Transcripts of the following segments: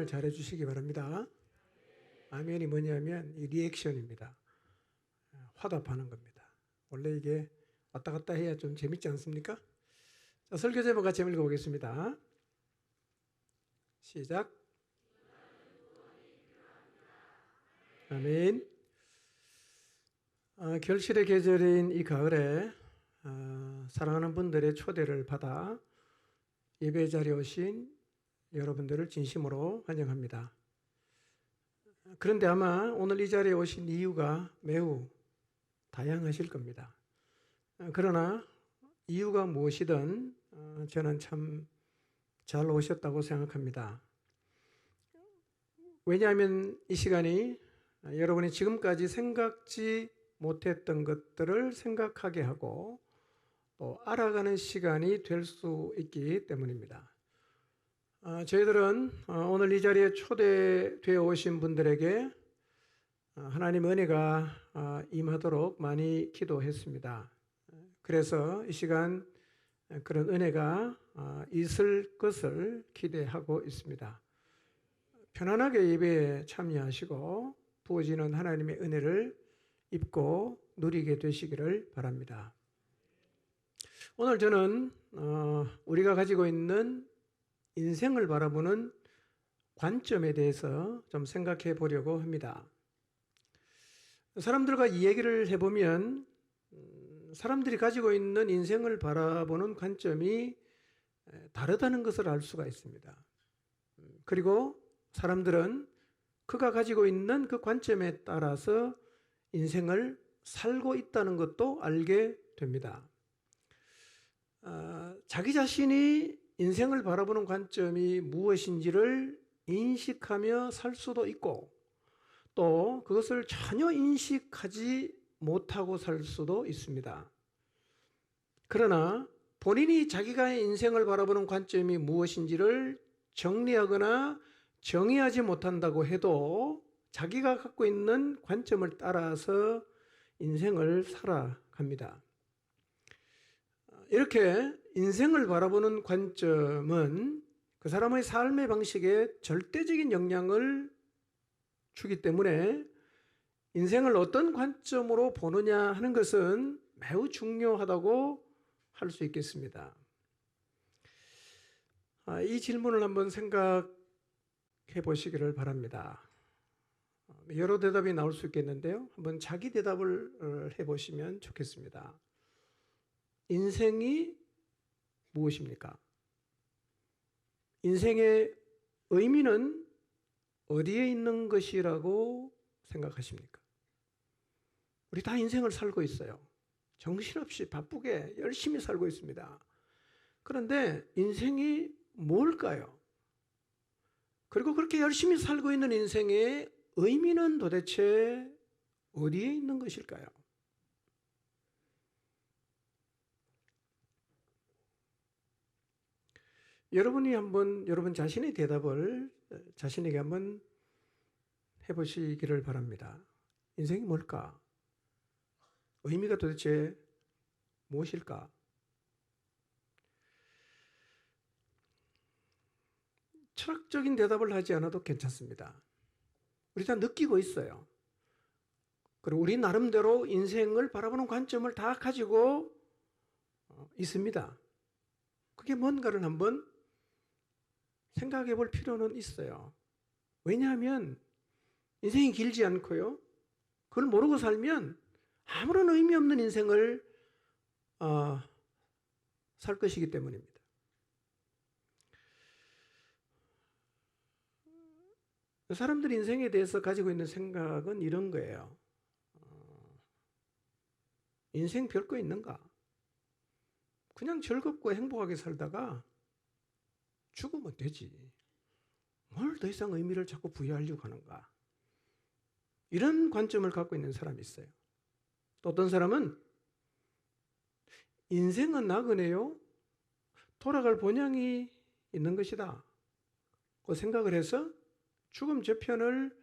아멘을 잘 해주시기 바랍니다. 아멘이 뭐냐면 이 리액션입니다. 화답하는 겁니다. 원래 이게 왔다 갔다 해야 좀 재밌지 않습니까? 자, 설교 제목 같이 읽어보겠습니다. 시작. 아멘. 결실의 계절인 이 가을에 사랑하는 분들의 초대를 받아 예배 자리에 오신 여러분들을 진심으로 환영합니다. 그런데 아마 오늘 이 자리에 오신 이유가 매우 다양하실 겁니다. 그러나 이유가 무엇이든 저는 참 잘 오셨다고 생각합니다. 왜냐하면 이 시간이 여러분이 지금까지 생각지 못했던 것들을 생각하게 하고 또 알아가는 시간이 될 수 있기 때문입니다. 저희들은 오늘 이 자리에 초대되어 오신 분들에게 하나님 은혜가 임하도록 많이 기도했습니다. 그래서 이 시간 그런 은혜가 있을 것을 기대하고 있습니다. 편안하게 예배에 참여하시고 부어지는 하나님의 은혜를 입고 누리게 되시기를 바랍니다. 오늘 저는 우리가 가지고 있는 인생을 바라보는 관점에 대해서 좀 생각해 보려고 합니다. 사람들과 이 얘기를 해보면 사람들이 가지고 있는 인생을 바라보는 관점이 다르다는 것을 알 수가 있습니다. 그리고 사람들은 그가 가지고 있는 그 관점에 따라서 인생을 살고 있다는 것도 알게 됩니다. 자기 자신이 인생을 바라보는 관점이 무엇인지를 인식하며 살 수도 있고 또 그것을 전혀 인식하지 못하고 살 수도 있습니다. 그러나 본인이 자기가 인생을 바라보는 관점이 무엇인지를 정리하거나 정의하지 못한다고 해도 자기가 갖고 있는 관점을 따라서 인생을 살아갑니다. 이렇게 인생을 바라보는 관점은 그 사람의 삶의 방식에 절대적인 영향을 주기 때문에 인생을 어떤 관점으로 보느냐 하는 것은 매우 중요하다고 할 수 있겠습니다. 이 질문을 한번 생각해 보시기를 바랍니다. 여러 대답이 나올 수 있겠는데요. 한번 자기 대답을 해보시면 좋겠습니다. 인생이 무엇입니까? 인생의 의미는 어디에 있는 것이라고 생각하십니까? 우리 다 인생을 살고 있어요. 정신없이 바쁘게 열심히 살고 있습니다. 그런데 인생이 뭘까요? 그리고 그렇게 열심히 살고 있는 인생의 의미는 도대체 어디에 있는 것일까요? 여러분이 한번 여러분 자신의 대답을 자신에게 한번 해보시기를 바랍니다. 인생이 뭘까? 의미가 도대체 무엇일까? 철학적인 대답을 하지 않아도 괜찮습니다. 우리 다 느끼고 있어요. 그리고 우리 나름대로 인생을 바라보는 관점을 다 가지고 있습니다. 그게 뭔가를 한번 생각해 볼 필요는 있어요. 왜냐하면 인생이 길지 않고요. 그걸 모르고 살면 아무런 의미 없는 인생을 살 것이기 때문입니다. 사람들이 인생에 대해서 가지고 있는 생각은 이런 거예요. 인생 별거 있는가? 그냥 즐겁고 행복하게 살다가 죽으면 되지. 뭘 더 이상 의미를 자꾸 부여하려고 하는가? 이런 관점을 갖고 있는 사람이 있어요. 또 어떤 사람은 인생은 나그네요. 돌아갈 본향이 있는 것이다. 그 생각을 해서 죽음 저편을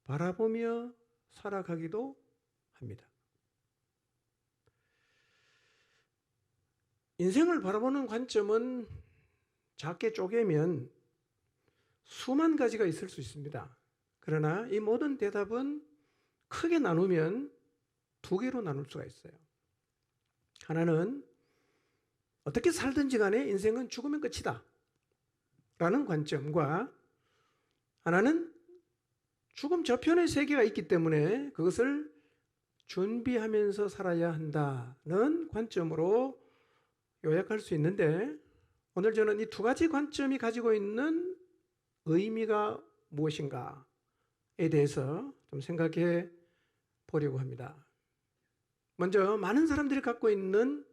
바라보며 살아가기도 합니다. 인생을 바라보는 관점은 작게 쪼개면 수만 가지가 있을 수 있습니다. 그러나 이 모든 대답은 크게 나누면 두 개로 나눌 수가 있어요. 하나는 어떻게 살든지 간에 인생은 죽으면 끝이다 라는 관점과, 하나는 죽음 저편의 세계가 있기 때문에 그것을 준비하면서 살아야 한다는 관점으로 요약할 수 있는데, 오늘 저는 이 두 가지 관점이 가지고 있는 의미가 무엇인가에 대해서 좀 생각해 보려고 합니다. 먼저 많은 사람들이 갖고 있는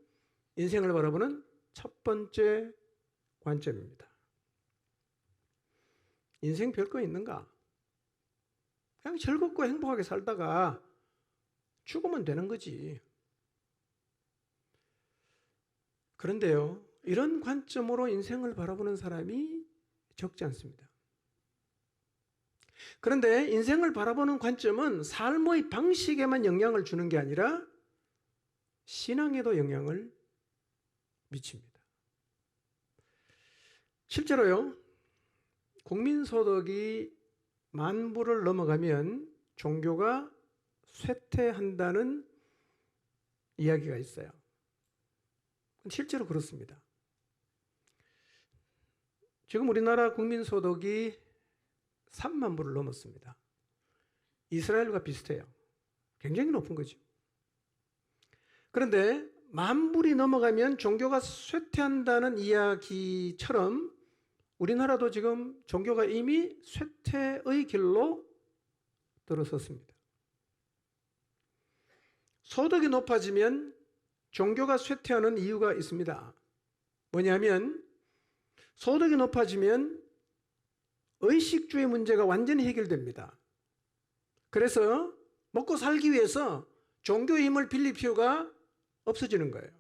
인생을 바라보는 첫 번째 관점입니다. 인생 별거 있는가? 그냥 즐겁고 행복하게 살다가 죽으면 되는 거지. 그런데요, 이런 관점으로 인생을 바라보는 사람이 적지 않습니다. 그런데 인생을 바라보는 관점은 삶의 방식에만 영향을 주는 게 아니라 신앙에도 영향을 미칩니다. 실제로요, 국민소득이 10,000불을 넘어가면 종교가 쇠퇴한다는 이야기가 있어요. 실제로 그렇습니다. 지금 우리나라 국민소득이 30,000불을 넘었습니다. 이스라엘과 비슷해요. 굉장히 높은 거죠. 그런데 10,000불이 넘어가면 종교가 쇠퇴한다는 이야기처럼 우리나라도 지금 종교가 이미 쇠퇴의 길로 들어섰습니다. 소득이 높아지면 종교가 쇠퇴하는 이유가 있습니다. 뭐냐면 소득이 높아지면 의식주의 문제가 완전히 해결됩니다. 그래서 먹고 살기 위해서 종교의 힘을 빌릴 필요가 없어지는 거예요.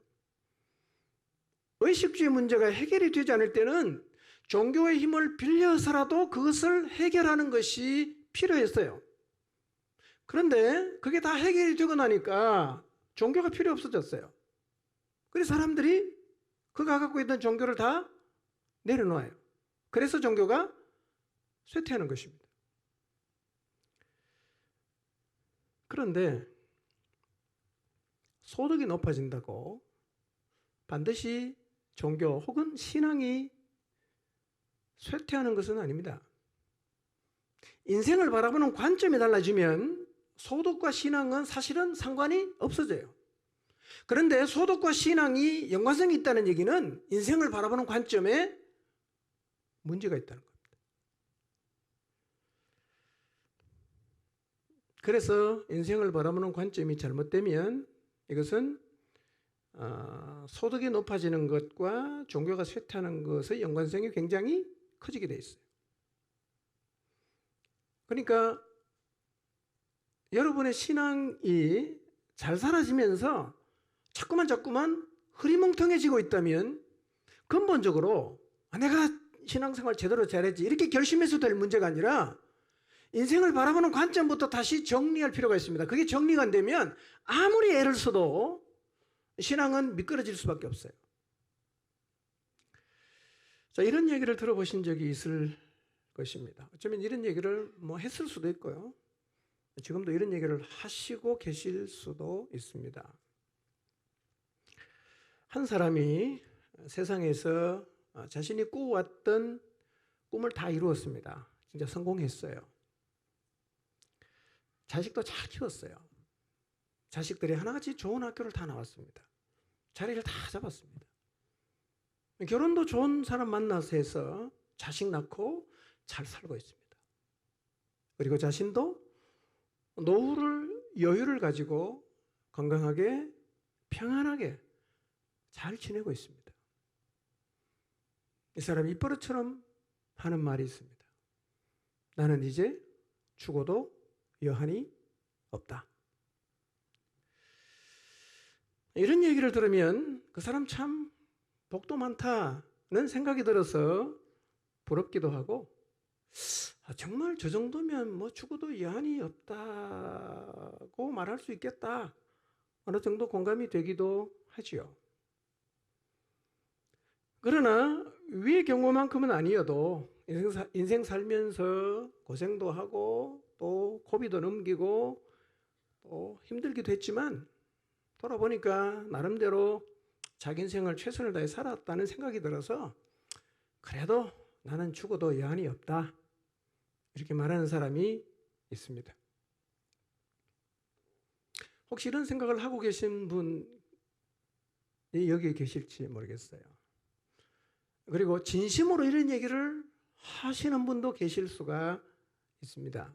의식주의 문제가 해결이 되지 않을 때는 종교의 힘을 빌려서라도 그것을 해결하는 것이 필요했어요. 그런데 그게 다 해결이 되고 나니까 종교가 필요 없어졌어요. 그래서 사람들이 그가 갖고 있던 종교를 다 내려놓아요. 그래서 종교가 쇠퇴하는 것입니다. 그런데 소득이 높아진다고 반드시 종교 혹은 신앙이 쇠퇴하는 것은 아닙니다. 인생을 바라보는 관점이 달라지면 소득과 신앙은 사실은 상관이 없어져요. 그런데 소득과 신앙이 연관성이 있다는 얘기는 인생을 바라보는 관점에 문제가 있다는 겁니다. 그래서 인생을 바라보는 관점이 잘못되면 이것은 소득이 높아지는 것과 종교가 쇠퇴하는 것의 연관성이 굉장히 커지게 돼 있어요. 그러니까 여러분의 신앙이 잘 사라지면서 자꾸만 흐리멍텅해지고 있다면 근본적으로 내가 신앙생활 제대로 잘했지 이렇게 결심해서 될 문제가 아니라 인생을 바라보는 관점부터 다시 정리할 필요가 있습니다. 그게 정리가 안 되면 아무리 애를 써도 신앙은 미끄러질 수밖에 없어요. 자, 이런 얘기를 들어보신 적이 있을 것입니다. 어쩌면 이런 얘기를 했을 수도 있고요. 지금도 이런 얘기를 하시고 계실 수도 있습니다. 한 사람이 세상에서 자신이 꾸어왔던 꿈을 다 이루었습니다. 진짜 성공했어요. 자식도 잘 키웠어요. 자식들이 하나같이 좋은 학교를 다 나왔습니다. 자리를 다 잡았습니다. 결혼도 좋은 사람 만나서 해서 자식 낳고 잘 살고 있습니다. 그리고 자신도 노후를 여유를 가지고 건강하게 평안하게 잘 지내고 있습니다. 이 사람이 입버릇처럼 하는 말이 있습니다. 나는 이제 죽어도 여한이 없다. 이런 얘기를 들으면 그 사람 참 복도 많다는 생각이 들어서 부럽기도 하고 정말 저 정도면 죽어도 여한이 없다고 말할 수 있겠다. 어느 정도 공감이 되기도 하지요. 그러나 위의 경우만큼은 아니어도 인생 살면서 고생도 하고 또 고비도 넘기고 또 힘들기도 했지만 돌아보니까 나름대로 자기 인생을 최선을 다해 살았다는 생각이 들어서 그래도 나는 죽어도 여한이 없다, 이렇게 말하는 사람이 있습니다. 혹시 이런 생각을 하고 계신 분이 여기 계실지 모르겠어요. 그리고 진심으로 이런 얘기를 하시는 분도 계실 수가 있습니다.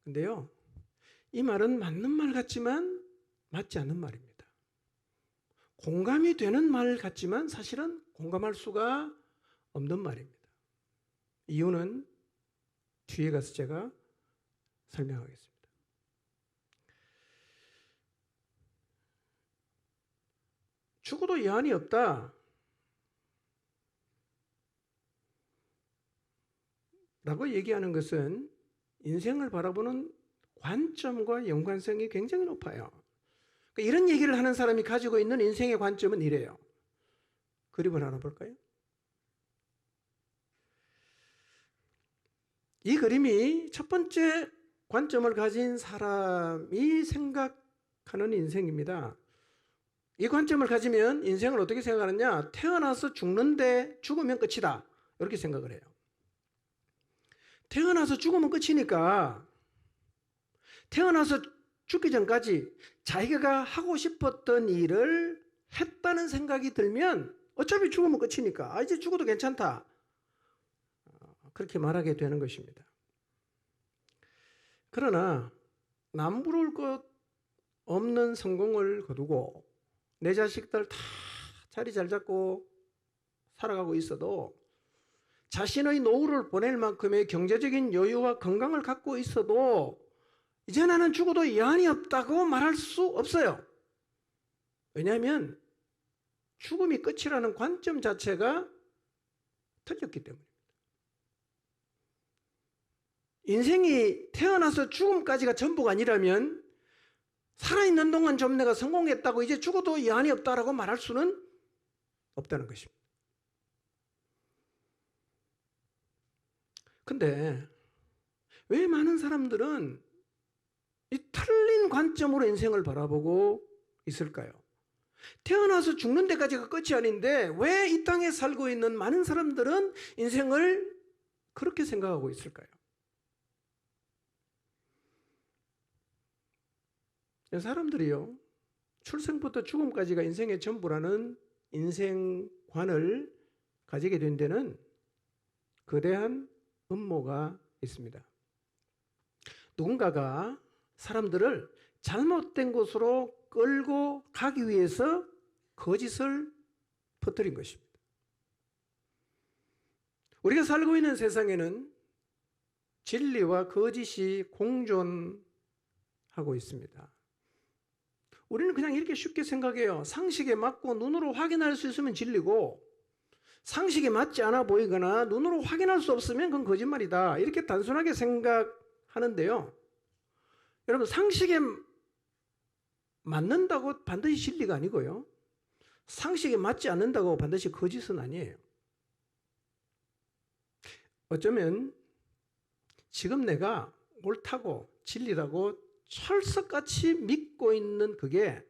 근데요, 이 말은 맞는 말 같지만 맞지 않는 말입니다. 공감이 되는 말 같지만 사실은 공감할 수가 없는 말입니다. 이유는 뒤에 가서 제가 설명하겠습니다. 죽어도 여한이 없다 라고 얘기하는 것은 인생을 바라보는 관점과 연관성이 굉장히 높아요. 그러니까 이런 얘기를 하는 사람이 가지고 있는 인생의 관점은 이래요. 그림을 하나 볼까요? 이 그림이 첫 번째 관점을 가진 사람이 생각하는 인생입니다. 이 관점을 가지면 인생을 어떻게 생각하느냐? 태어나서 죽는데 죽으면 끝이다, 이렇게 생각을 해요. 태어나서 죽으면 끝이니까 태어나서 죽기 전까지 자기가 하고 싶었던 일을 했다는 생각이 들면 어차피 죽으면 끝이니까 이제 죽어도 괜찮다, 그렇게 말하게 되는 것입니다. 그러나 남부러울 것 없는 성공을 거두고 내 자식들 다 자리 잘 잡고 살아가고 있어도, 자신의 노후를 보낼 만큼의 경제적인 여유와 건강을 갖고 있어도 이제 나는 죽어도 여한이 없다고 말할 수 없어요. 왜냐하면 죽음이 끝이라는 관점 자체가 틀렸기 때문입니다. 인생이 태어나서 죽음까지가 전부가 아니라면 살아있는 동안 좀 내가 성공했다고 이제 죽어도 여한이 없다라고 말할 수는 없다는 것입니다. 근데 왜 많은 사람들은 이 틀린 관점으로 인생을 바라보고 있을까요? 태어나서 죽는 데까지가 끝이 아닌데 왜 이 땅에 살고 있는 많은 사람들은 인생을 그렇게 생각하고 있을까요? 사람들이요, 출생부터 죽음까지가 인생의 전부라는 인생관을 가지게 된 데는 거대한 음모가 있습니다. 누군가가 사람들을 잘못된 곳으로 끌고 가기 위해서 거짓을 퍼뜨린 것입니다. 우리가 살고 있는 세상에는 진리와 거짓이 공존하고 있습니다. 우리는 그냥 이렇게 쉽게 생각해요. 상식에 맞고 눈으로 확인할 수 있으면 진리고, 상식에 맞지 않아 보이거나 눈으로 확인할 수 없으면 그건 거짓말이다, 이렇게 단순하게 생각하는데요. 여러분, 상식에 맞는다고 반드시 진리가 아니고요, 상식에 맞지 않는다고 반드시 거짓은 아니에요. 어쩌면 지금 내가 옳다고 진리라고 철석같이 믿고 있는 그게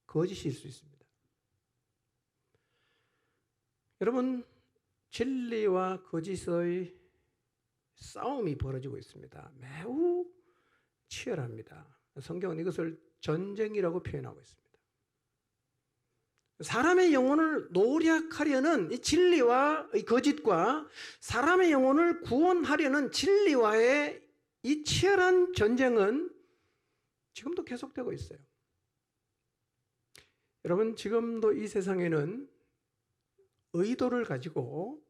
거짓일 수 있습니다. 여러분, 진리와 거짓의 싸움이 벌어지고 있습니다. 매우 치열합니다. 성경은 이것을 전쟁이라고 표현하고 있습니다. 사람의 영혼을 노력하려는 이 진리와 이 거짓과 사람의 영혼을 구원하려는 진리와의 이 치열한 전쟁은 지금도 계속되고 있어요. 여러분, 지금도 이 세상에는 의도를 가지고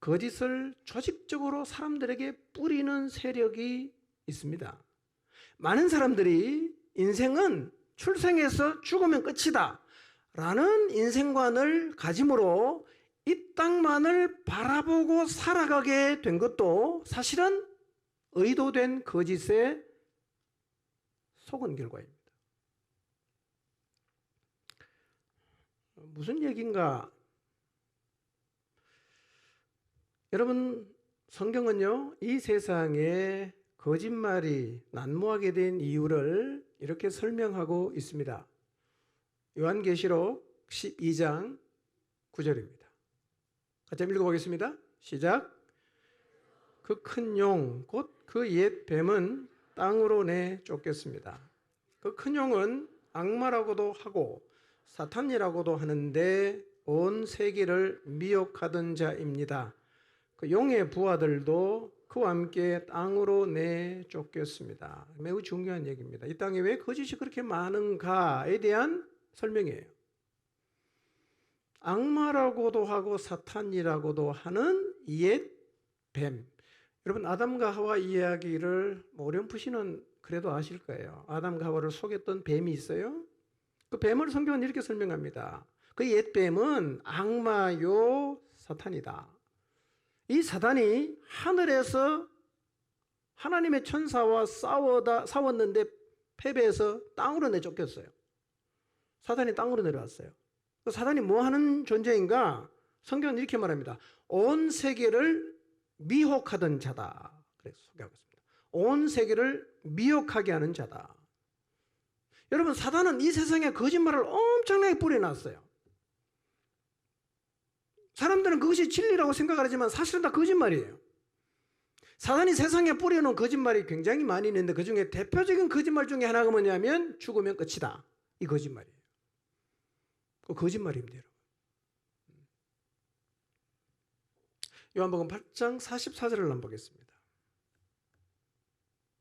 거짓을 조직적으로 사람들에게 뿌리는 세력이 있습니다. 많은 사람들이 인생은 출생해서 죽으면 끝이다 라는 인생관을 가짐으로 이 땅만을 바라보고 살아가게 된 것도 사실은 의도된 거짓에 속은 결과입니다. 무슨 얘기인가? 여러분, 성경은요, 이 세상에 거짓말이 난무하게 된 이유를 이렇게 설명하고 있습니다. 요한계시록 12장 9절입니다. 같이 한번 읽어보겠습니다. 시작. 그 큰 용, 곧 그 옛 뱀은 땅으로 내쫓겼습니다. 그 큰 용은 악마라고도 하고 사탄이라고도 하는데 온 세계를 미혹하던 자입니다. 그 용의 부하들도 그와 함께 땅으로 내쫓겼습니다. 매우 중요한 얘기입니다. 이 땅에 왜 거짓이 그렇게 많은가에 대한 설명이에요. 악마라고도 하고 사탄이라고도 하는 옛 뱀. 여러분, 아담과 하와 이야기를 어렴풋이는 그래도 아실 거예요. 아담과 하와를 속였던 뱀이 있어요. 그 뱀을 성경은 이렇게 설명합니다. 그 옛 뱀은 악마요 사탄이다. 이 사단이 하늘에서 하나님의 천사와 싸웠는데 패배해서 땅으로 내쫓겼어요. 사단이 땅으로 내려왔어요. 사단이 뭐 하는 존재인가? 성경은 이렇게 말합니다. 온 세계를 미혹하던 자다. 그래서 소개하고 있습니다. 온 세계를 미혹하게 하는 자다. 여러분, 사단은 이 세상에 거짓말을 엄청나게 뿌려놨어요. 사람들은 그것이 진리라고 생각을 하지만 사실은 다 거짓말이에요. 사단이 세상에 뿌려놓은 거짓말이 굉장히 많이 있는데 그 중에 대표적인 거짓말 중에 하나가 뭐냐면 죽으면 끝이다. 이 거짓말이에요. 그 거짓말입니다, 여러분. 요한복음 8장 44절을 한번 보겠습니다.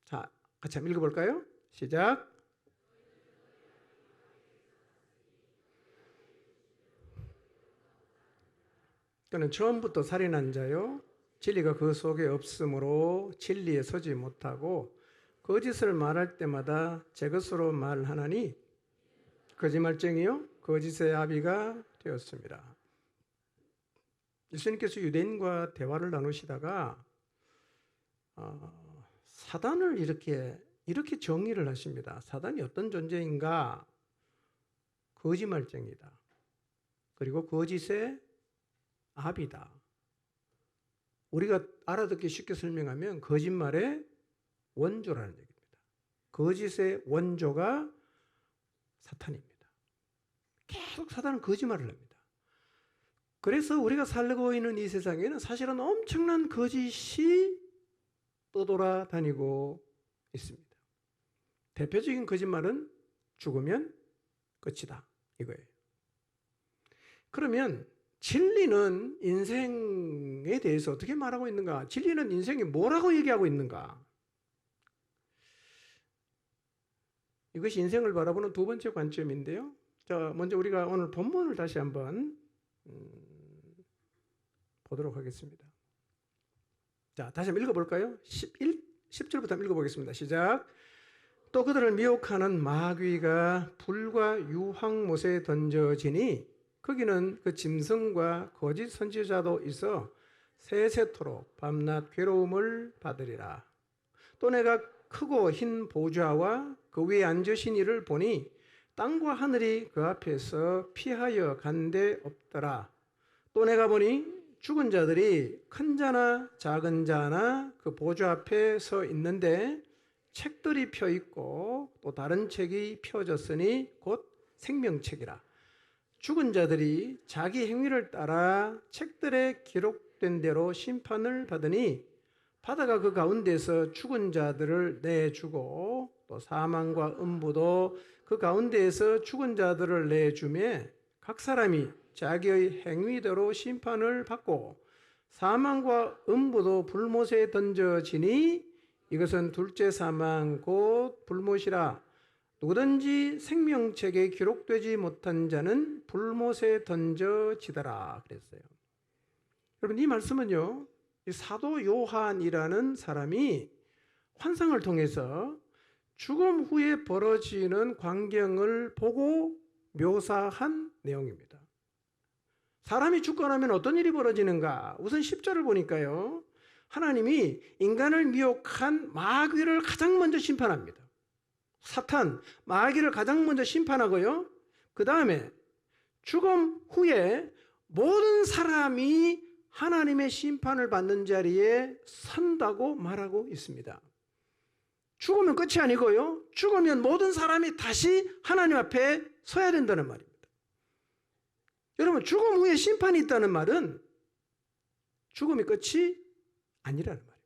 자, 같이 한번 읽어볼까요? 시작. 그는 처음부터 살인한 자요 진리가 그 속에 없으므로 진리에 서지 못하고 거짓을 말할 때마다 제 것으로 말하나니 거짓말쟁이요 거짓의 아비가 되었습니다. 예수님께서 유대인과 대화를 나누시다가 사단을 이렇게 정의를 하십니다. 사단이 어떤 존재인가? 거짓말쟁이다. 그리고 거짓의 아비다. 우리가 알아듣기 쉽게 설명하면 거짓말의 원조라는 얘기입니다. 거짓의 원조가 사탄입니다. 계속 사단은 거짓말을 합니다. 그래서 우리가 살고 있는 이 세상에는 사실은 엄청난 거짓이 떠돌아다니고 있습니다. 대표적인 거짓말은 죽으면 끝이다. 이거예요. 그러면 진리는 인생에 대해서 어떻게 말하고 있는가? 진리는 인생이 뭐라고 얘기하고 있는가? 이것이 인생을 바라보는 두 번째 관점인데요. 자, 먼저 우리가 오늘 본문을 다시 한번 보도록 하겠습니다. 자, 다시 한번 읽어볼까요? 10절부터 한번 읽어보겠습니다. 시작. 또 그들을 미혹하는 마귀가 불과 유황못에 던져지니 거기는 그 짐승과 거짓 선지자도 있어 세세토록 밤낮 괴로움을 받으리라. 또 내가 크고 흰 보좌와 그 위에 앉으신 이를 보니 땅과 하늘이 그 앞에서 피하여 간 데 없더라. 또 내가 보니 죽은 자들이 큰 자나 작은 자나 그 보좌 앞에 서 있는데 책들이 펴 있고 또 다른 책이 펴졌으니 곧 생명책이라. 죽은 자들이 자기 행위를 따라 책들에 기록된 대로 심판을 받으니 바다가 그 가운데서 죽은 자들을 내주고 또 사망과 음부도 그 가운데에서 죽은 자들을 내주매 각 사람이 자기의 행위대로 심판을 받고 사망과 음부도 불못에 던져지니 이것은 둘째 사망 곧 불못이라. 누구든지 생명책에 기록되지 못한 자는 불못에 던져지더라 그랬어요. 여러분, 이 말씀은요, 이 사도 요한이라는 사람이 환상을 통해서 죽음 후에 벌어지는 광경을 보고 묘사한 내용입니다. 사람이 죽고 나면 어떤 일이 벌어지는가? 우선 10절을 보니까요, 하나님이 인간을 미혹한 마귀를 가장 먼저 심판합니다. 사탄, 마귀를 가장 먼저 심판하고요, 그 다음에 죽음 후에 모든 사람이 하나님의 심판을 받는 자리에 선다고 말하고 있습니다. 죽으면 끝이 아니고요. 죽으면 모든 사람이 다시 하나님 앞에 서야 된다는 말입니다. 여러분, 죽음 후에 심판이 있다는 말은 죽음이 끝이 아니라는 말입니다.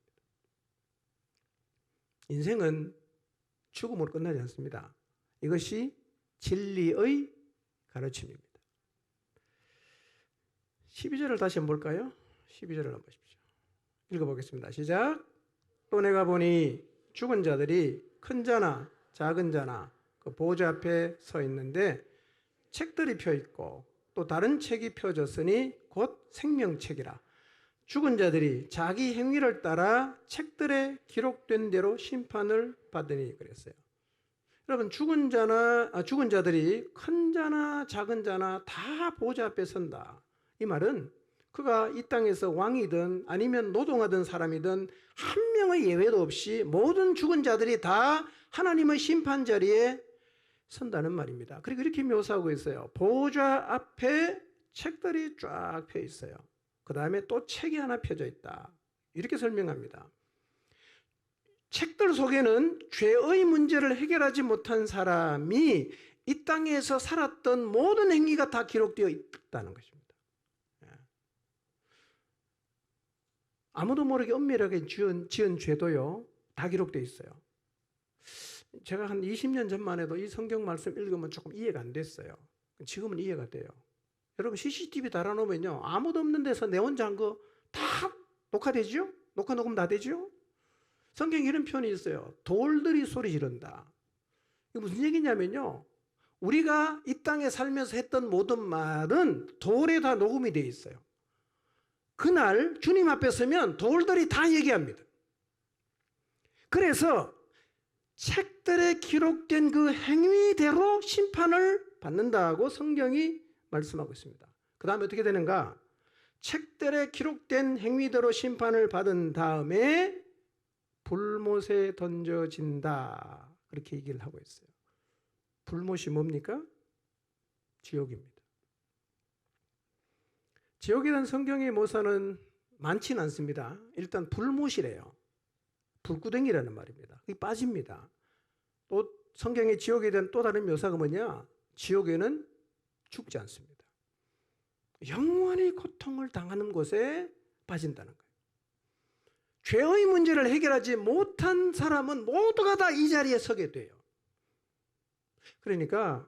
인생은 죽음으로 끝나지 않습니다. 이것이 진리의 가르침입니다. 12절을 다시 한번 볼까요? 12절을 한번 보십시오. 읽어보겠습니다. 시작. 또 내가 보니 죽은 자들이 큰 자나 작은 자나 그 보좌 앞에 서 있는데 책들이 펴 있고 또 다른 책이 펴졌으니 곧 생명책이라. 죽은 자들이 자기 행위를 따라 책들에 기록된 대로 심판을 받으니 그랬어요. 여러분, 죽은 자들이 큰 자나 작은 자나 다 보좌 앞에 선다. 이 말은 그가 이 땅에서 왕이든 아니면 노동하던 사람이든 한 명의 예외도 없이 모든 죽은 자들이 다 하나님의 심판 자리에 선다는 말입니다. 그리고 이렇게 묘사하고 있어요. 보좌 앞에 책들이 쫙 펴 있어요. 그 다음에 또 책이 하나 펴져 있다. 이렇게 설명합니다. 책들 속에는 죄의 문제를 해결하지 못한 사람이 이 땅에서 살았던 모든 행위가 다 기록되어 있다는 것입니다. 아무도 모르게 은밀하게 지은 죄도요, 다 기록되어 있어요. 제가 한 20년 전만 해도 이 성경 말씀 읽으면 조금 이해가 안 됐어요. 지금은 이해가 돼요. 여러분, CCTV 달아놓으면요, 아무도 없는 데서 내 혼자 한 거 다 녹화되죠? 녹화 녹음 다 되죠? 성경에 이런 표현이 있어요. 돌들이 소리 지른다. 이게 무슨 얘기냐면요, 우리가 이 땅에 살면서 했던 모든 말은 돌에 다 녹음이 되어 있어요. 그날 주님 앞에 서면 돌들이 다 얘기합니다. 그래서 책들에 기록된 그 행위대로 심판을 받는다고 성경이 말씀하고 있습니다. 그 다음에 어떻게 되는가? 책들에 기록된 행위대로 심판을 받은 다음에 불못에 던져진다. 그렇게 얘기를 하고 있어요. 불못이 뭡니까? 지옥입니다. 지옥에 대한 성경의 묘사는 많지는 않습니다. 일단 불못이래요. 불구덩이라는 말입니다. 그게 빠집니다. 또 성경의 지옥에 대한 또 다른 묘사가 뭐냐? 지옥에는 죽지 않습니다. 영원히 고통을 당하는 곳에 빠진다는 거예요. 죄의 문제를 해결하지 못한 사람은 모두가 다 이 자리에 서게 돼요. 그러니까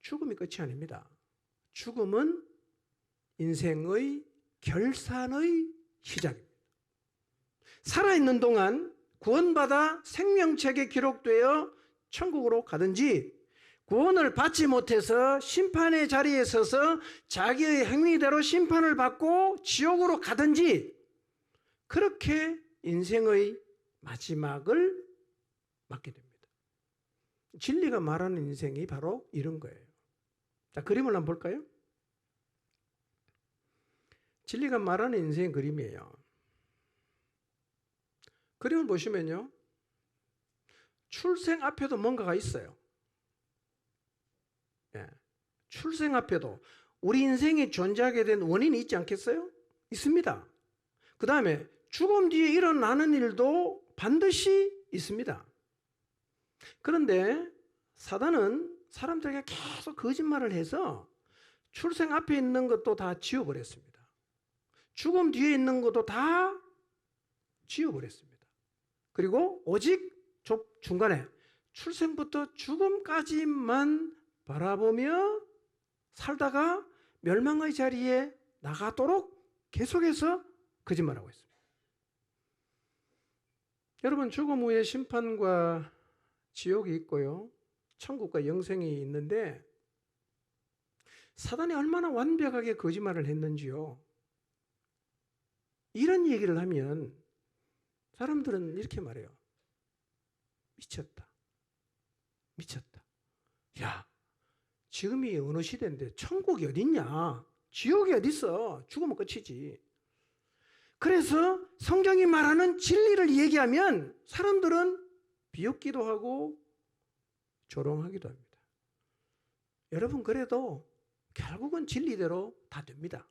죽음이 끝이 아닙니다. 죽음은 인생의 결산의 시작입니다. 살아있는 동안 구원받아 생명책에 기록되어 천국으로 가든지, 구원을 받지 못해서 심판의 자리에 서서 자기의 행위대로 심판을 받고 지옥으로 가든지, 그렇게 인생의 마지막을 맞게 됩니다. 진리가 말하는 인생이 바로 이런 거예요. 자, 그림을 한번 볼까요? 진리가 말하는 인생의 그림이에요. 그림을 보시면요, 출생 앞에도 뭔가가 있어요. 예, 출생 앞에도 우리 인생이 존재하게 된 원인이 있지 않겠어요? 있습니다. 그 다음에 죽음 뒤에 일어나는 일도 반드시 있습니다. 그런데 사단은 사람들에게 계속 거짓말을 해서 출생 앞에 있는 것도 다 지워버렸습니다. 죽음 뒤에 있는 것도 다 지워버렸습니다. 그리고 오직 중간에 출생부터 죽음까지만 바라보며 살다가 멸망의 자리에 나가도록 계속해서 거짓말하고 있습니다. 여러분, 죽음 후에 심판과 지옥이 있고요, 천국과 영생이 있는데 사단이 얼마나 완벽하게 거짓말을 했는지요. 이런 얘기를 하면 사람들은 이렇게 말해요. 미쳤다. 미쳤다. 야, 지금이 어느 시대인데 천국이 어딨냐? 지옥이 어딨어? 죽으면 끝이지. 그래서 성경이 말하는 진리를 얘기하면 사람들은 비웃기도 하고 조롱하기도 합니다. 여러분, 그래도 결국은 진리대로 다 됩니다.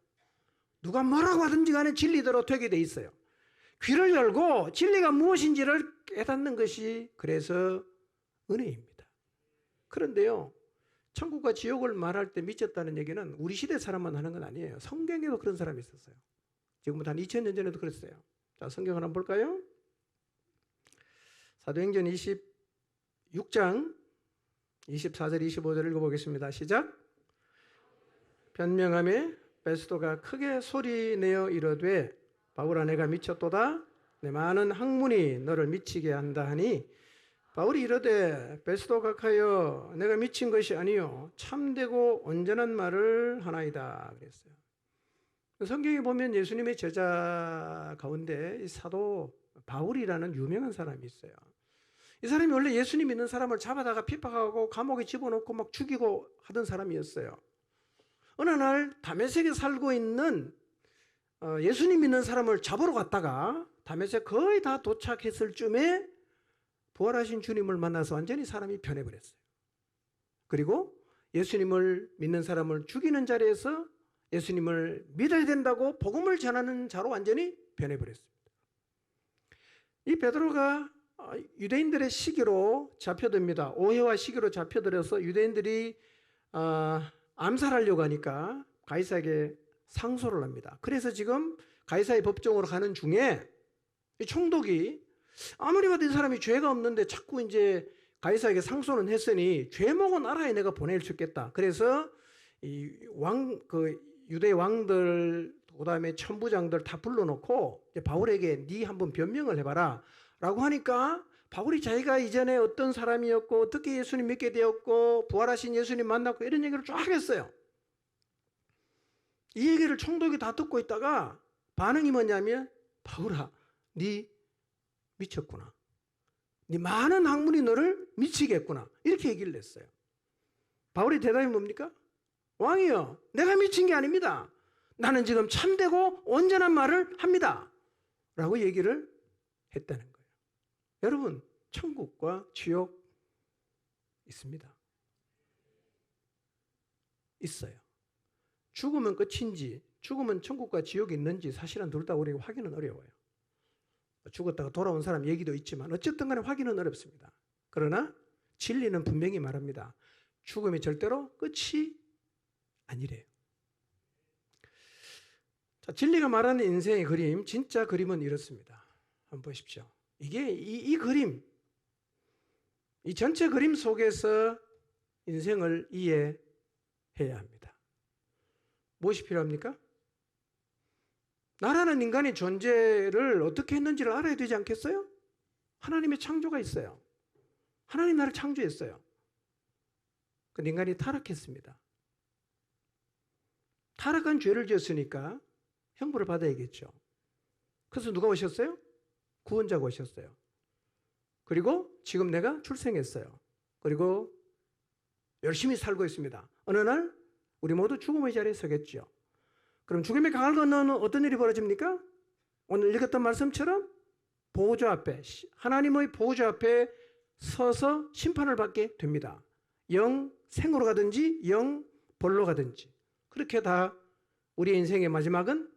누가 뭐라고 하든지 간에 진리대로 되게 돼 있어요. 귀를 열고 진리가 무엇인지를 깨닫는 것이 그래서 은혜입니다. 그런데요, 천국과 지옥을 말할 때 미쳤다는 얘기는 우리 시대 사람만 하는 건 아니에요. 성경에도 그런 사람이 있었어요. 지금부터 한 2000년 전에도 그랬어요. 자, 성경을 한번 볼까요? 사도행전 26장 24절 25절 읽어보겠습니다. 시작. 변명하며 베스도가 크게 소리내어 이르되 바울아 내가 미쳤도다. 내 많은 학문이 너를 미치게 한다 하니 바울이 이르되 베스도 각하여 내가 미친 것이 아니요 참되고 온전한 말을 하나이다 그랬어요. 성경에 보면 예수님의 제자 가운데 이 사도 바울이라는 유명한 사람이 있어요. 이 사람이 원래 예수님 믿는 사람을 잡아다가 핍박하고 감옥에 집어넣고 막 죽이고 하던 사람이었어요. 어느 날 다메섹에 살고 있는 예수님 믿는 사람을 잡으러 갔다가 다메섹 거의 다 도착했을 쯤에 부활하신 주님을 만나서 완전히 사람이 변해버렸어요. 그리고 예수님을 믿는 사람을 죽이는 자리에서 예수님을 믿어야 된다고 복음을 전하는 자로 완전히 변해버렸습니다. 이 베드로가 유대인들의 시기로 잡혀듭니다. 오해와 시기로 잡혀들어서 유대인들이 암살하려고 하니까 가이사에게 상소를 합니다. 그래서 지금 가이사의 법정으로 가는 중에 이 총독이 아무리 봐도 이 사람이 죄가 없는데 자꾸 이제 가이사에게 상소는 했으니 죄목은 알아야 내가 보낼 수 있겠다. 그래서 유대 왕들 그다음에 천부장들 다 불러놓고 바울에게 네 한번 변명을 해봐라 라고 하니까 바울이 자기가 이전에 어떤 사람이었고 어떻게 예수님 믿게 되었고 부활하신 예수님 만났고 이런 얘기를 쫙 했어요. 이 얘기를 총독이 다 듣고 있다가 반응이 뭐냐면 바울아 네 미쳤구나. 네 많은 학문이 너를 미치겠구나. 이렇게 얘기를 했어요. 바울의 대답이 뭡니까? 왕이여 내가 미친 게 아닙니다. 나는 지금 참되고 온전한 말을 합니다. 라고 얘기를 했다는 거예요. 여러분 천국과 지옥 있습니다. 있어요. 죽으면 끝인지 죽으면 천국과 지옥이 있는지 사실은 둘 다 우리가 확인은 어려워요. 죽었다가 돌아온 사람 얘기도 있지만 어쨌든 간에 확인은 어렵습니다. 그러나 진리는 분명히 말합니다. 죽음이 절대로 끝이 아니래요. 자, 진리가 말하는 인생의 그림, 진짜 그림은 이렇습니다. 한번 보십시오. 이게 이 그림, 이 전체 그림 속에서 인생을 이해해야 합니다. 무엇이 필요합니까? 나라는 인간의 존재를 어떻게 했는지를 알아야 되지 않겠어요? 하나님의 창조가 있어요. 하나님 나를 창조했어요. 근데 인간이 타락했습니다. 타락한 죄를 지었으니까 형벌을 받아야겠죠. 그래서 누가 오셨어요? 구원자가 오셨어요. 그리고 지금 내가 출생했어요. 그리고 열심히 살고 있습니다. 어느 날 우리 모두 죽음의 자리에 서겠죠. 그럼 죽음의 강을 건너는 어떤 일이 벌어집니까? 오늘 읽었던 말씀처럼 보호자 앞에 하나님의 보호자 앞에 서서 심판을 받게 됩니다. 영 생으로 가든지 영 벌로 가든지 그렇게 다 우리의 인생의 마지막은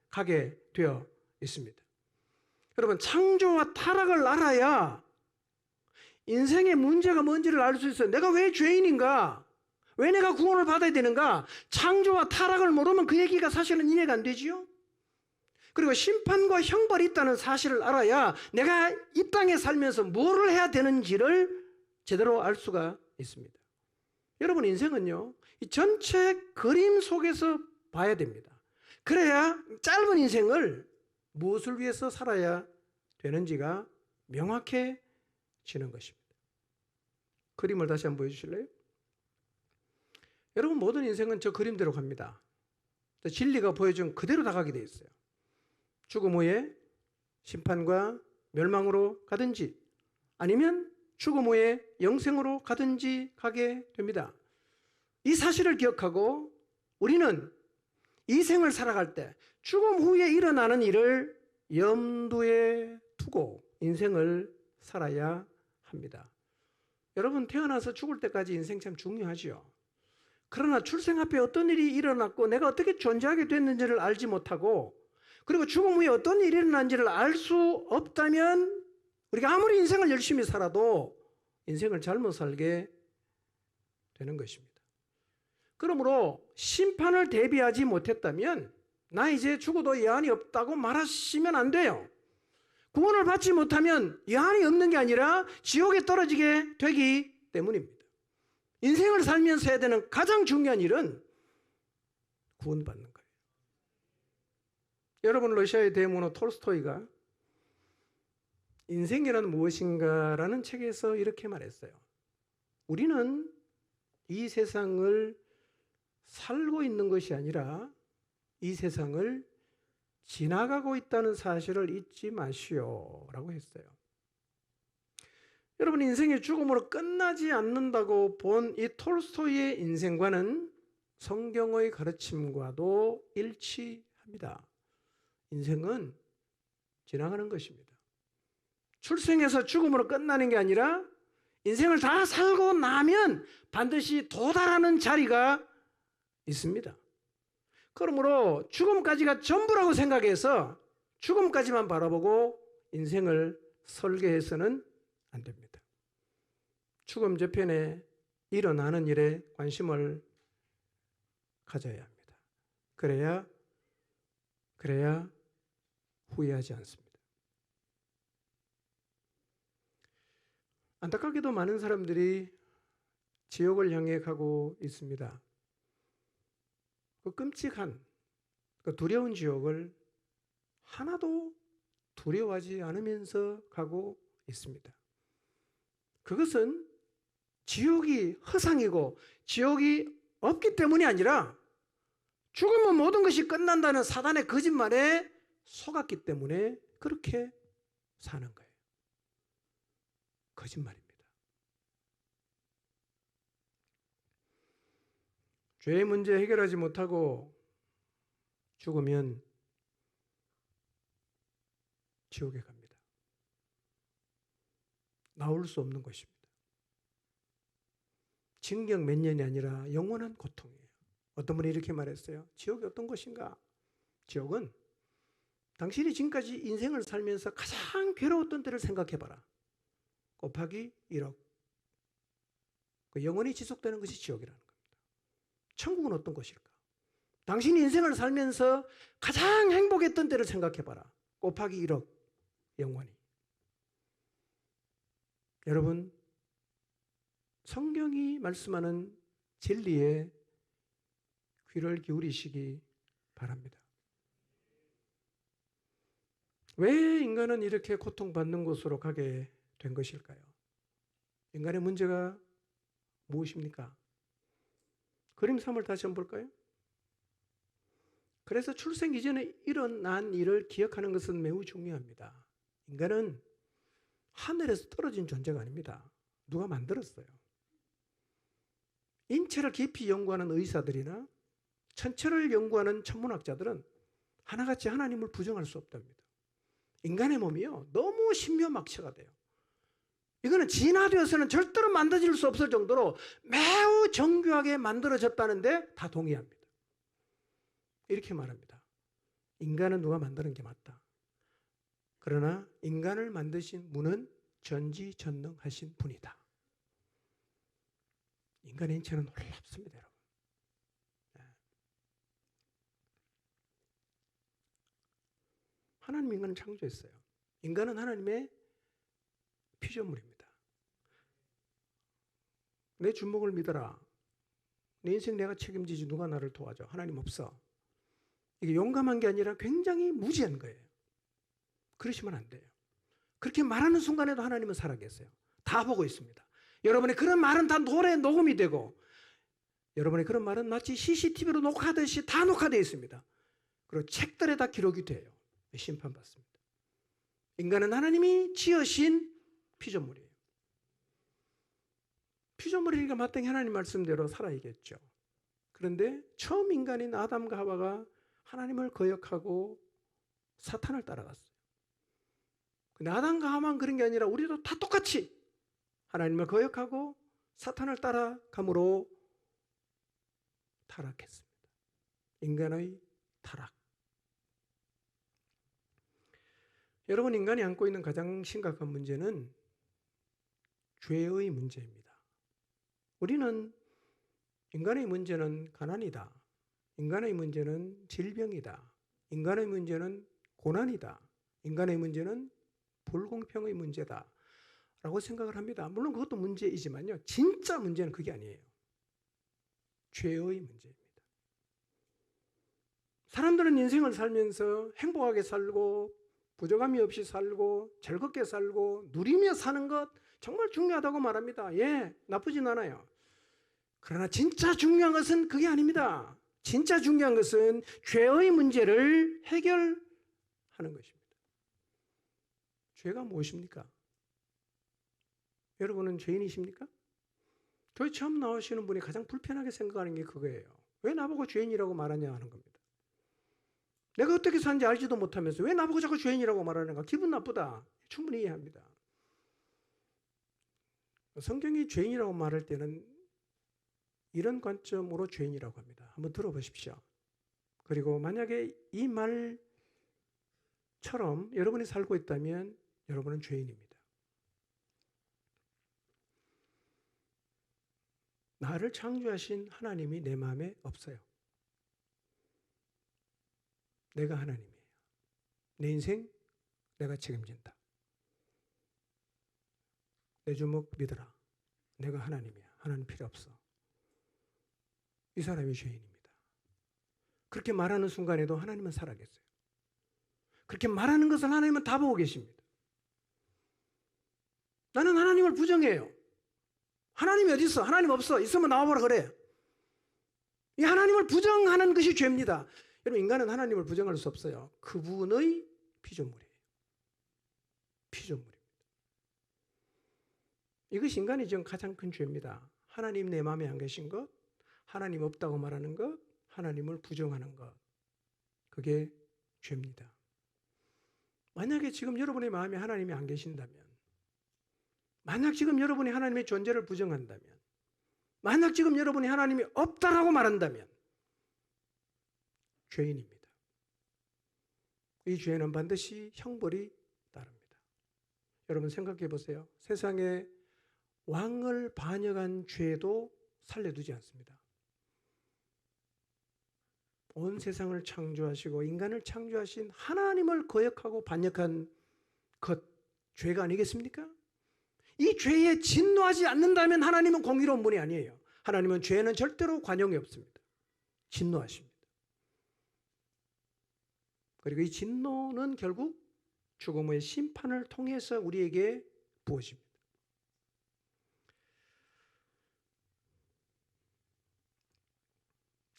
가게 되어 있습니다. 여러분 창조와 타락을 알아야 인생의 문제가 뭔지를 알 수 있어요. 내가 왜 죄인인가? 왜 내가 구원을 받아야 되는가? 창조와 타락을 모르면 그 얘기가 사실은 이해가 안 되지요. 그리고 심판과 형벌이 있다는 사실을 알아야 내가 이 땅에 살면서 뭐를 해야 되는지를 제대로 알 수가 있습니다. 여러분 인생은요 이 전체 그림 속에서 봐야 됩니다. 그래야 짧은 인생을 무엇을 위해서 살아야 되는지가 명확해지는 것입니다. 그림을 다시 한번 보여주실래요? 여러분 모든 인생은 저 그림대로 갑니다. 진리가 보여준 그대로 나가게 돼 있어요. 죽음 후에 심판과 멸망으로 가든지 아니면 죽음 후에 영생으로 가든지 가게 됩니다. 이 사실을 기억하고 우리는 이 생을 살아갈 때 죽음 후에 일어나는 일을 염두에 두고 인생을 살아야 합니다. 여러분 태어나서 죽을 때까지 인생 참 중요하죠. 그러나 출생 앞에 어떤 일이 일어났고 내가 어떻게 존재하게 됐는지를 알지 못하고 그리고 죽음 후에 어떤 일이 일어난지를 알 수 없다면 우리가 아무리 인생을 열심히 살아도 인생을 잘못 살게 되는 것입니다. 그러므로 심판을 대비하지 못했다면 나 이제 죽어도 여한이 없다고 말하시면 안 돼요. 구원을 받지 못하면 여한이 없는 게 아니라 지옥에 떨어지게 되기 때문입니다. 인생을 살면서 해야 되는 가장 중요한 일은 구원받는 거예요. 여러분, 러시아의 대문호 톨스토이가 인생이란 무엇인가라는 책에서 이렇게 말했어요. 우리는 이 세상을 살고 있는 것이 아니라 이 세상을 지나가고 있다는 사실을 잊지 마시오 라고 했어요. 여러분, 인생이 죽음으로 끝나지 않는다고 본 이 톨스토이의 인생과는 성경의 가르침과도 일치합니다. 인생은 지나가는 것입니다. 출생해서 죽음으로 끝나는 게 아니라 인생을 다 살고 나면 반드시 도달하는 자리가 있습니다. 그러므로 죽음까지가 전부라고 생각해서 죽음까지만 바라보고 인생을 설계해서는 안 됩니다. 죽음 저편에 일어나는 일에 관심을 가져야 합니다. 그래야 후회하지 않습니다. 안타깝게도 많은 사람들이 지옥을 향해 가고 있습니다. 그 끔찍한, 그 두려운 지옥을 하나도 두려워하지 않으면서 가고 있습니다. 그것은 지옥이 허상이고 지옥이 없기 때문이 아니라 죽으면 모든 것이 끝난다는 사단의 거짓말에 속았기 때문에 그렇게 사는 거예요. 거짓말입니다. 죄의 문제 해결하지 못하고 죽으면 지옥에 갑니다. 나올 수 없는 것입니다. 징역 몇 년이 아니라 영원한 고통이에요. 어떤 분이 이렇게 말했어요. 지옥이 어떤 것인가? 지옥은 당신이 지금까지 인생을 살면서 가장 괴로웠던 때를 생각해봐라. 곱하기 1억. 영원히 지속되는 것이 지옥이라는 겁니다. 천국은 어떤 것일까? 당신이 인생을 살면서 가장 행복했던 때를 생각해봐라. 곱하기 1억. 영원히. 여러분, 성경이 말씀하는 진리에 귀를 기울이시기 바랍니다. 왜 인간은 이렇게 고통받는 곳으로 가게 된 것일까요? 인간의 문제가 무엇입니까? 그림 3을 다시 한번 볼까요? 그래서 출생 이전에 일어난 일을 기억하는 것은 매우 중요합니다. 인간은 하늘에서 떨어진 존재가 아닙니다. 누가 만들었어요. 인체를 깊이 연구하는 의사들이나 천체를 연구하는 천문학자들은 하나같이 하나님을 부정할 수 없답니다. 인간의 몸이요, 너무 신묘막체가 돼요. 이거는 진화되어서는 절대로 만들어질 수 없을 정도로 매우 정교하게 만들어졌다는데 다 동의합니다. 이렇게 말합니다. 인간은 누가 만드는 게 맞다. 그러나 인간을 만드신 분은 전지전능하신 분이다. 인간의 인체는 놀랍습니다, 여러분. 하나님 인간을 창조했어요. 인간은 하나님의 피조물입니다. 내 주먹을 믿어라. 내 인생 내가 책임지지 누가 나를 도와줘. 하나님 없어. 이게 용감한 게 아니라 굉장히 무지한 거예요. 그러시면 안 돼요. 그렇게 말하는 순간에도 하나님은 살아계세요. 다 보고 있습니다. 여러분의 그런 말은 다 노래 녹음이 되고 여러분의 그런 말은 마치 CCTV로 녹화하듯이 다 녹화되어 있습니다. 그리고 책들에 다 기록이 돼요. 심판받습니다. 인간은 하나님이 지으신 피조물이에요. 피조물이니까 마땅히 하나님 말씀대로 살아야겠죠. 그런데 처음 인간인 아담과 하와가 하나님을 거역하고 사탄을 따라갔어요. 근데 아담과 하와만 그런 게 아니라 우리도 다 똑같이 하나님을 거역하고 사탄을 따라감으로 타락했습니다. 인간의 타락. 여러분, 인간이 안고 있는 가장 심각한 문제는 죄의 문제입니다. 우리는 인간의 문제는 가난이다. 인간의 문제는 질병이다. 인간의 문제는 고난이다. 인간의 문제는 불공평의 문제다. 라고 생각을 합니다. 물론 그것도 문제이지만요. 진짜 문제는 그게 아니에요. 죄의 문제입니다. 사람들은 인생을 살면서 행복하게 살고 부족함이 없이 살고 즐겁게 살고 누리며 사는 것 정말 중요하다고 말합니다. 예, 나쁘진 않아요. 그러나 진짜 중요한 것은 그게 아닙니다. 진짜 중요한 것은 죄의 문제를 해결하는 것입니다. 죄가 무엇입니까? 여러분은 죄인이십니까? 교회 처음 나오시는 분이 가장 불편하게 생각하는 게 그거예요. 왜 나보고 죄인이라고 말하냐 하는 겁니다. 내가 어떻게 사는지 알지도 못하면서 왜 나보고 자꾸 죄인이라고 말하는가? 기분 나쁘다. 충분히 이해합니다. 성경이 죄인이라고 말할 때는 이런 관점으로 죄인이라고 합니다. 한번 들어보십시오. 그리고 만약에 이 말처럼 여러분이 살고 있다면 여러분은 죄인입니다. 나를 창조하신 하나님이 내 마음에 없어요. 내가 하나님이에요. 내 인생 내가 책임진다. 내 주먹 믿어라. 내가 하나님이야. 하나님 필요 없어. 이 사람이 죄인입니다. 그렇게 말하는 순간에도 하나님은 살아계세요. 그렇게 말하는 것을 하나님은 다 보고 계십니다. 나는 하나님을 부정해요. 하나님이 어디 있어? 하나님 없어. 있으면 나와보라 그래. 이 하나님을 부정하는 것이 죄입니다. 여러분, 인간은 하나님을 부정할 수 없어요. 그분의 피조물이에요. 피조물입니다. 이것이 인간이 지은 가장 큰 죄입니다. 하나님 내 마음에 안 계신 것, 하나님 없다고 말하는 것, 하나님을 부정하는 것. 그게 죄입니다. 만약에 지금 여러분의 마음에 하나님이 안 계신다면, 만약 지금 여러분이 하나님의 존재를 부정한다면, 만약 지금 여러분이 하나님이 없다라고 말한다면 죄인입니다. 이 죄는 반드시 형벌이 따릅니다. 여러분 생각해 보세요. 세상에 왕을 반역한 죄도 살려두지 않습니다. 온 세상을 창조하시고 인간을 창조하신 하나님을 거역하고 반역한 것, 죄가 아니겠습니까? 이 죄에 진노하지 않는다면 하나님은 공의로운 분이 아니에요. 하나님은 죄에는 절대로 관용이 없습니다. 진노하십니다. 그리고 이 진노는 결국 죽음의 심판을 통해서 우리에게 부어집니다.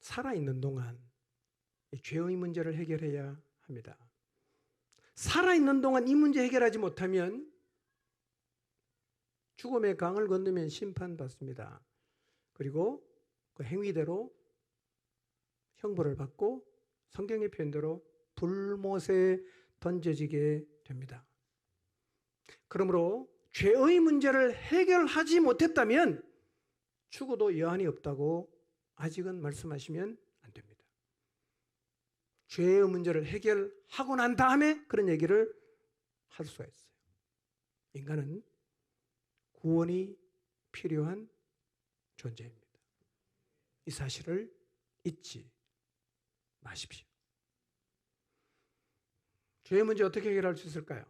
살아있는 동안 이 죄의 문제를 해결해야 합니다. 살아있는 동안 이 문제 해결하지 못하면 죽음의 강을 건너면 심판받습니다. 그리고 그 행위대로 형벌을 받고 성경의 표현대로 불못에 던져지게 됩니다. 그러므로 죄의 문제를 해결하지 못했다면 죽어도 여한이 없다고 아직은 말씀하시면 안 됩니다. 죄의 문제를 해결하고 난 다음에 그런 얘기를 할 수가 있어요. 인간은 구원이 필요한 존재입니다. 이 사실을 잊지 마십시오. 죄의 문제 어떻게 해결할 수 있을까요?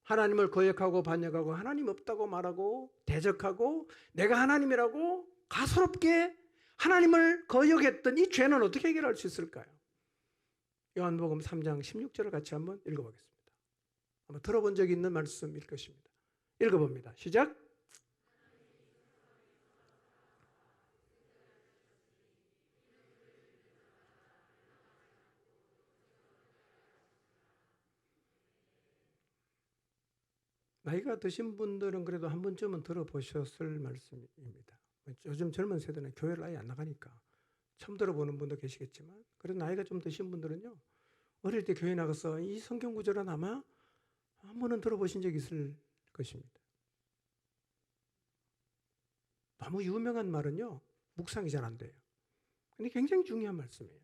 하나님을 거역하고 반역하고 하나님 없다고 말하고 대적하고 내가 하나님이라고 가소롭게 하나님을 거역했던 이 죄는 어떻게 해결할 수 있을까요? 요한복음 3장 16절을 같이 한번 읽어보겠습니다. 아마 들어본 적이 있는 말씀일 것입니다. 읽어봅니다. 시작. 나이가 드신 분들은 그래도 한 번쯤은 들어보셨을 말씀입니다. 요즘 젊은 세대는 교회를 아예 안 나가니까 처음 들어보는 분도 계시겠지만, 그래도 나이가 좀 드신 분들은요, 어릴 때 교회 나가서 이 성경 구절은 아마 한 번은 들어보신 적이 있을 것입니다. 너무 유명한 말은요, 묵상이 잘 안 돼요. 근데 굉장히 중요한 말씀이에요.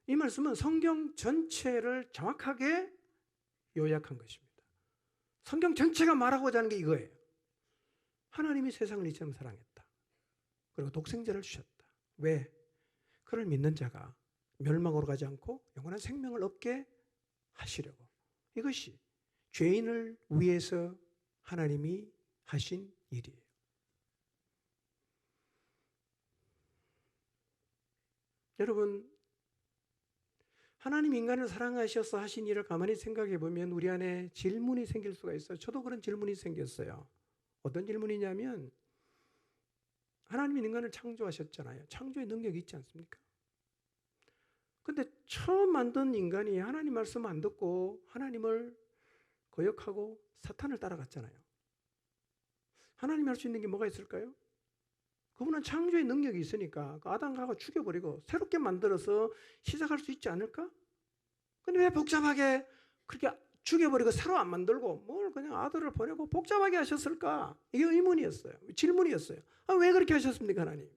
이 말씀은 성경 전체를 정확하게 요약한 것입니다. 성경 전체가 말하고자 하는 게 이거예요. 하나님이 세상을 이처럼 사랑했다. 그리고 독생자를 주셨다. 왜? 그를 믿는 자가 멸망으로 가지 않고 영원한 생명을 얻게 하시려고. 이것이 죄인을 위해서 하나님이 하신 일이에요. 여러분, 하나님 인간을 사랑하셔서 하신 일을 가만히 생각해 보면 우리 안에 질문이 생길 수가 있어요. 저도 그런 질문이 생겼어요. 어떤 질문이냐면, 하나님이 인간을 창조하셨잖아요. 창조의 능력이 있지 않습니까? 근데 처음 만든 인간이 하나님 말씀 안 듣고 하나님을 거역하고 사탄을 따라갔잖아요. 하나님이 할 수 있는 게 뭐가 있을까요? 그분은 창조의 능력이 있으니까 그 아담과 하와 죽여버리고 새롭게 만들어서 시작할 수 있지 않을까? 근데 왜 복잡하게 그렇게 죽여버리고 새로 안 만들고 뭘 그냥 아들을 보내고 복잡하게 하셨을까? 이게 의문이었어요. 질문이었어요. 왜 그렇게 하셨습니까, 하나님?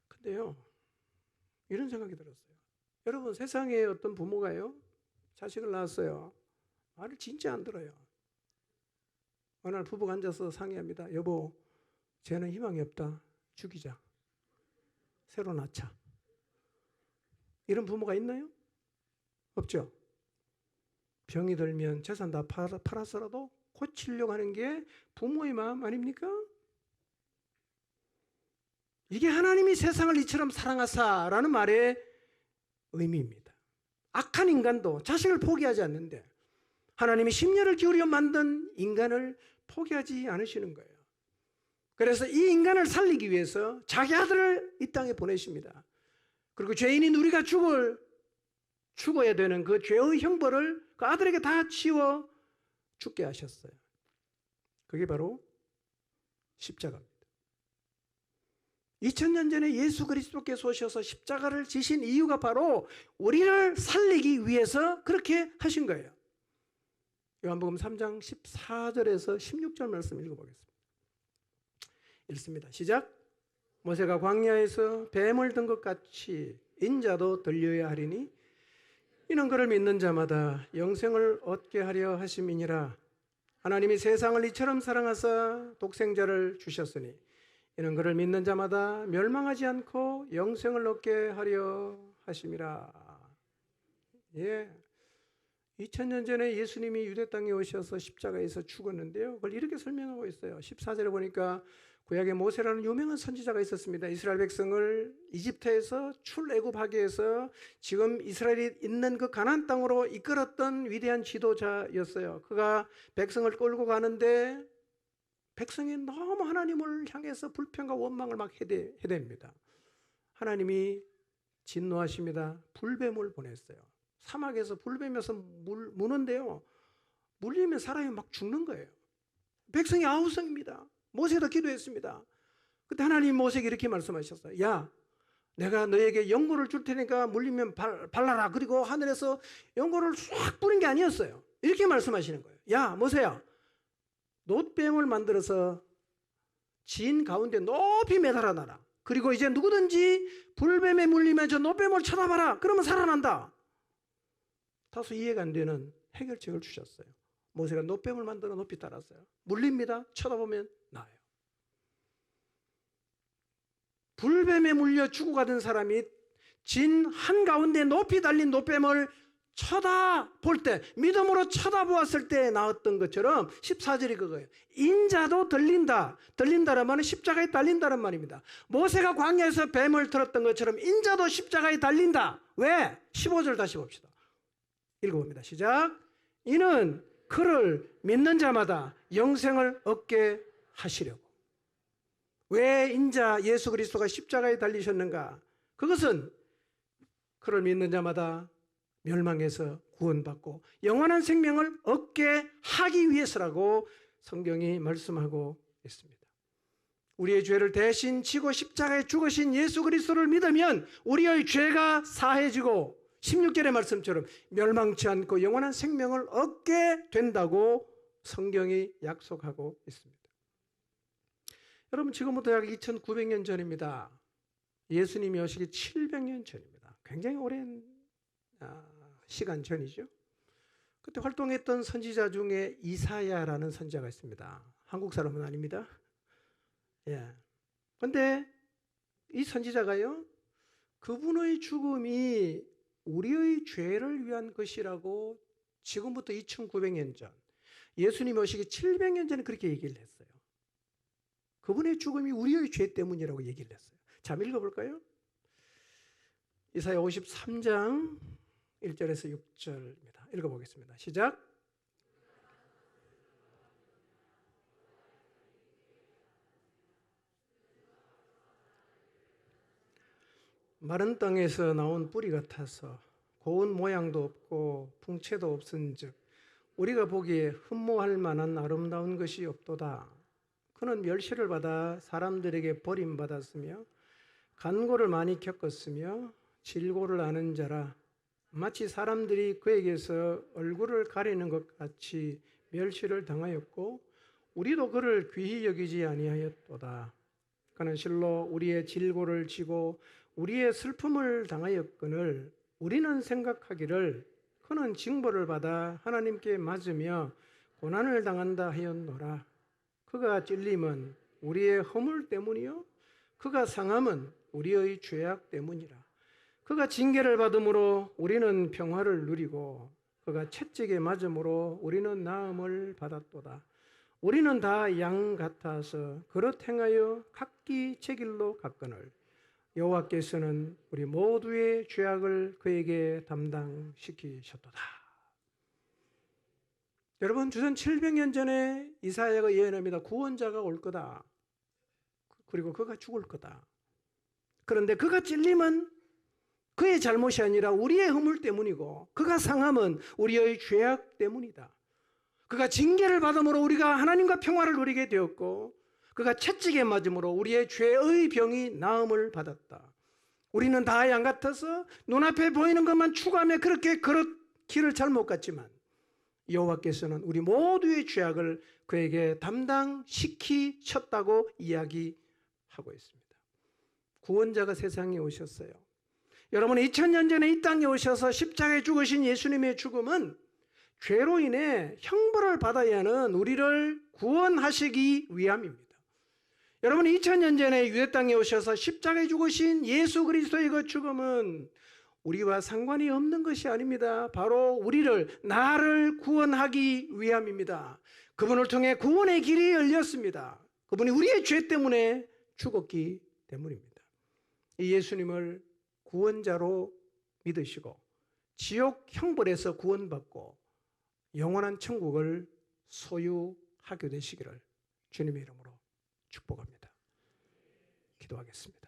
근데요, 이런 생각이 들었어요. 여러분, 세상에 어떤 부모가요, 자식을 낳았어요. 말을 진짜 안 들어요. 어느 날 부부가 앉아서 상의합니다. 여보, 쟤는 희망이 없다. 죽이자. 새로 낳자. 이런 부모가 있나요? 없죠. 병이 들면 재산 다 팔아서라도 고치려고 하는 게 부모의 마음 아닙니까? 이게 하나님이 세상을 이처럼 사랑하사라는 말의 의미입니다. 악한 인간도 자식을 포기하지 않는데 하나님이 심려를 기울여 만든 인간을 포기하지 않으시는 거예요. 그래서 이 인간을 살리기 위해서 자기 아들을 이 땅에 보내십니다. 그리고 죄인인 우리가 죽어야 되는 그 죄의 형벌을 그 아들에게 다 치워 죽게 하셨어요. 그게 바로 십자가입니다. 2000년 전에 예수 그리스도께서 오셔서 십자가를 지신 이유가 바로 우리를 살리기 위해서 그렇게 하신 거예요. 요한복음 3장 14절에서 16절 말씀 읽어보겠습니다. 읽습니다. 시작. 모세가 광야에서 뱀을 든 것 같이 인자도 들려야 하리니 이는 그를 믿는 자마다 영생을 얻게 하려 하심이니라. 하나님이 세상을 이처럼 사랑하사 독생자를 주셨으니 이는 그를 믿는 자마다 멸망하지 않고 영생을 얻게 하려 하심이라. 예. 2000년 전에 예수님이 유대 땅에 오셔서 십자가에서 죽었는데요. 그걸 이렇게 설명하고 있어요. 14절에 보니까 구약에 모세라는 유명한 선지자가 있었습니다. 이스라엘 백성을 이집트에서 출애굽하게 해서 지금 이스라엘이 있는 그 가나안 땅으로 이끌었던 위대한 지도자였어요. 그가 백성을 끌고 가는데 백성이 너무 하나님을 향해서 불평과 원망을 막 해댑니다. 하나님이 진노하십니다. 불뱀을 보냈어요. 사막에서 불뱀에서 무는데요. 물리면 사람이 막 죽는 거예요. 백성이 아우성입니다. 모세도 기도했습니다. 그때 하나님 모세에게 이렇게 말씀하셨어요. 야, 내가 너에게 연고를 줄 테니까 물리면 발라라. 그리고 하늘에서 연고를 쫙 뿌린 게 아니었어요. 이렇게 말씀하시는 거예요. 야, 모세야, 놋뱀을 만들어서 진 가운데 높이 매달아 놔라. 그리고 이제 누구든지 불뱀에 물리면 저 놋뱀을 쳐다봐라. 그러면 살아난다. 다소 이해가 안 되는 해결책을 주셨어요. 모세가 놋뱀을 만들어 높이 달았어요. 물립니다. 쳐다보면 나아요. 불뱀에 물려 죽어가던 사람이 진 한가운데 높이 달린 놋뱀을 쳐다볼 때, 믿음으로 쳐다보았을 때 나왔던 것처럼 14절이 그거예요. 인자도 들린다. 들린다란 말은 십자가에 달린다는 말입니다. 모세가 광야에서 뱀을 들었던 것처럼 인자도 십자가에 달린다. 왜? 15절 다시 봅시다. 읽어봅니다. 시작. 이는 그를 믿는 자마다 영생을 얻게 하시려고. 왜 인자 예수 그리스도가 십자가에 달리셨는가? 그것은 그를 믿는 자마다 멸망에서 구원받고 영원한 생명을 얻게 하기 위해서라고 성경이 말씀하고 있습니다. 우리의 죄를 대신 지고 십자가에 죽으신 예수 그리스도를 믿으면 우리의 죄가 사해지고 16절의 말씀처럼 멸망치 않고 영원한 생명을 얻게 된다고 성경이 약속하고 있습니다. 여러분 지금부터 약 2900년 전입니다. 예수님이 오시기 700년 전입니다. 굉장히 오랜 시간 전이죠. 그때 활동했던 선지자 중에 이사야라는 선지자가 있습니다. 한국 사람은 아닙니다. 예. 근데 이 선지자가요, 그분의 죽음이 우리의 죄를 위한 것이라고 지금부터 2900년 전, 예수님 오시기 700년 전에 그렇게 얘기를 했어요. 그분의 죽음이 우리의 죄 때문이라고 얘기를 했어요. 자, 읽어볼까요? 이사야 53장 1절에서 6절입니다. 읽어보겠습니다. 시작. 마른 땅에서 나온 뿌리 같아서 고운 모양도 없고 풍채도 없은즉 우리가 보기에 흠모할 만한 아름다운 것이 없도다. 그는 멸시를 받아 사람들에게 버림받았으며 간고를 많이 겪었으며 질고를 아는 자라. 마치 사람들이 그에게서 얼굴을 가리는 것 같이 멸시를 당하였고 우리도 그를 귀히 여기지 아니하였도다. 그는 실로 우리의 질고를 지고 우리의 슬픔을 당하였거늘 우리는 생각하기를 그는 징벌을 받아 하나님께 맞으며 고난을 당한다 하였노라. 그가 찔림은 우리의 허물 때문이요 그가 상함은 우리의 죄악 때문이라. 그가 징계를 받음으로 우리는 평화를 누리고 그가 채찍에 맞음으로 우리는 나음을 받았도다. 우리는 다 양 같아서 그릇 행하여 각기 제 길로 갔거늘 여호와께서는 우리 모두의 죄악을 그에게 담당시키셨도다. 여러분, 주전 700년 전에 이사야가 예언합니다. 구원자가 올 거다. 그리고 그가 죽을 거다. 그런데 그가 찔림은 그의 잘못이 아니라 우리의 허물 때문이고 그가 상함은 우리의 죄악 때문이다. 그가 징계를 받음으로 우리가 하나님과 평화를 누리게 되었고 그가 채찍에 맞음으로 우리의 죄의 병이 나음을 받았다. 우리는 다 양 같아서 눈앞에 보이는 것만 추구하며 그렇게 길을 잘못 갔지만 여호와께서는 우리 모두의 죄악을 그에게 담당시키셨다고 이야기하고 있습니다. 구원자가 세상에 오셨어요. 여러분, 2000년 전에 이 땅에 오셔서 십자가에 죽으신 예수님의 죽음은 죄로 인해 형벌을 받아야 하는 우리를 구원하시기 위함입니다. 여러분, 2000년 전에 유대 땅에 오셔서 십자가에 죽으신 예수 그리스도의 그 죽음은 우리와 상관이 없는 것이 아닙니다. 바로 나를 구원하기 위함입니다. 그분을 통해 구원의 길이 열렸습니다. 그분이 우리의 죄 때문에 죽었기 때문입니다. 이 예수님을 구원자로 믿으시고 지옥 형벌에서 구원받고 영원한 천국을 소유하게 되시기를 주님의 이름으로 축복합니다. 기도하겠습니다.